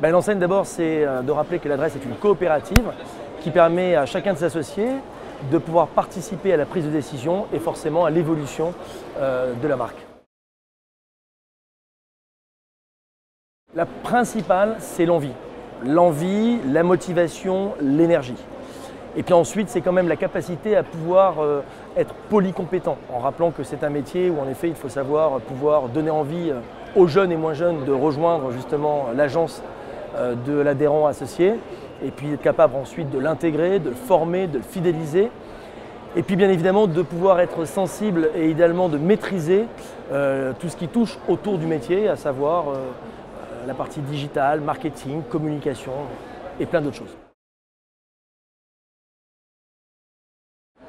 L'enseigne d'abord, c'est de rappeler que l'adresse est une coopérative qui permet à chacun de s'associer de pouvoir participer à la prise de décision et forcément à l'évolution de la marque. La principale, c'est l'envie. L'envie, la motivation, l'énergie. Et puis ensuite, c'est quand même la capacité à pouvoir être polycompétent, en rappelant que c'est un métier où en effet, il faut savoir pouvoir donner envie aux jeunes et moins jeunes de rejoindre justement l'agence de l'adhérent associé, et puis être capable ensuite de l'intégrer, de le former, de le fidéliser, et puis bien évidemment de pouvoir être sensible et idéalement de maîtriser tout ce qui touche autour du métier, à savoir la partie digitale, marketing, communication et plein d'autres choses.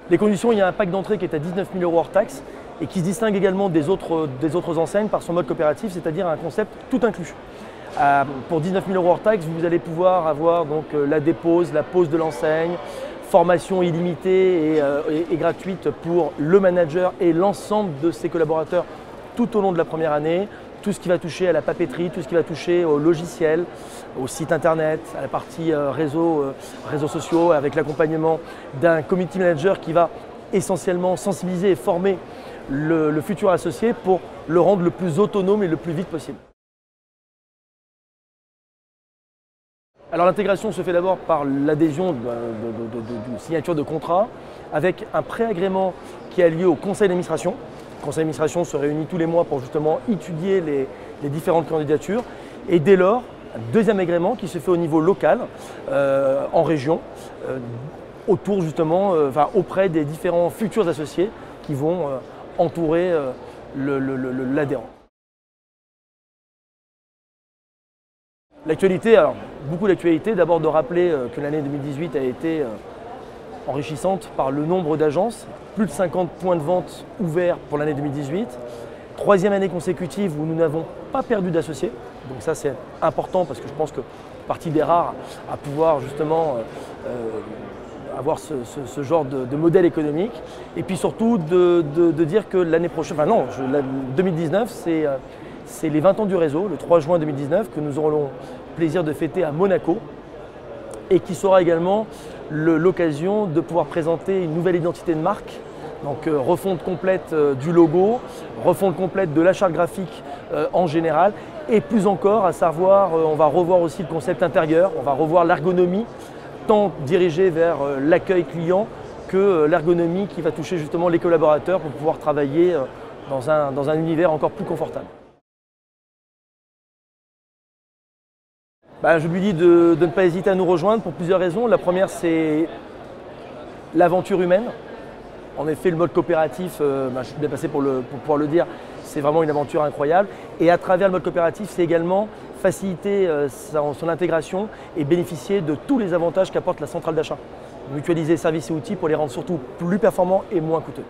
Les conditions, il y a un pack d'entrée qui est à 19 000 € hors taxe et qui se distingue également des autres enseignes par son mode coopératif, c'est-à-dire un concept tout inclus. Pour 19 000 € hors taxe, vous allez pouvoir avoir donc la dépose, la pose de l'enseigne, formation illimitée et gratuite pour le manager et l'ensemble de ses collaborateurs tout au long de la première année. Tout ce qui va toucher à la papeterie, tout ce qui va toucher au logiciel, au site internet, à la partie réseaux sociaux, avec l'accompagnement d'un community manager qui va essentiellement sensibiliser et former le futur associé pour le rendre le plus autonome et le plus vite possible. Alors l'intégration se fait d'abord par l'adhésion d'une signature de contrat avec un préagrément qui a lieu au conseil d'administration. Le conseil d'administration se réunit tous les mois pour justement étudier les différentes candidatures et dès lors, un deuxième agrément qui se fait au niveau local, en région, autour justement, auprès des différents futurs associés qui vont entourer l'adhérent. L'actualité, alors beaucoup d'actualité, d'abord de rappeler que l'année 2018 a été enrichissante par le nombre d'agences, plus de 50 points de vente ouverts pour l'année 2018, troisième année consécutive où nous n'avons pas perdu d'associés, donc ça c'est important parce que je pense que partie des rares à pouvoir justement avoir ce genre de modèle économique, et puis surtout de dire que l'année prochaine, 2019 c'est les 20 ans du réseau, le 3 juin 2019 que nous aurons le plaisir de fêter à Monaco, et qui sera également l'occasion de pouvoir présenter une nouvelle identité de marque, donc refonte complète du logo, refonte complète de la charte graphique en général, et plus encore, à savoir, on va revoir aussi le concept intérieur, on va revoir l'ergonomie, tant dirigée vers l'accueil client que l'ergonomie qui va toucher justement les collaborateurs pour pouvoir travailler dans un univers encore plus confortable. Je lui dis de ne pas hésiter à nous rejoindre pour plusieurs raisons. La première, c'est l'aventure humaine. En effet, le mode coopératif, je suis bien passé pour pouvoir le dire, c'est vraiment une aventure incroyable. Et à travers le mode coopératif, c'est également faciliter son intégration et bénéficier de tous les avantages qu'apporte la centrale d'achat. Mutualiser services et outils pour les rendre surtout plus performants et moins coûteux.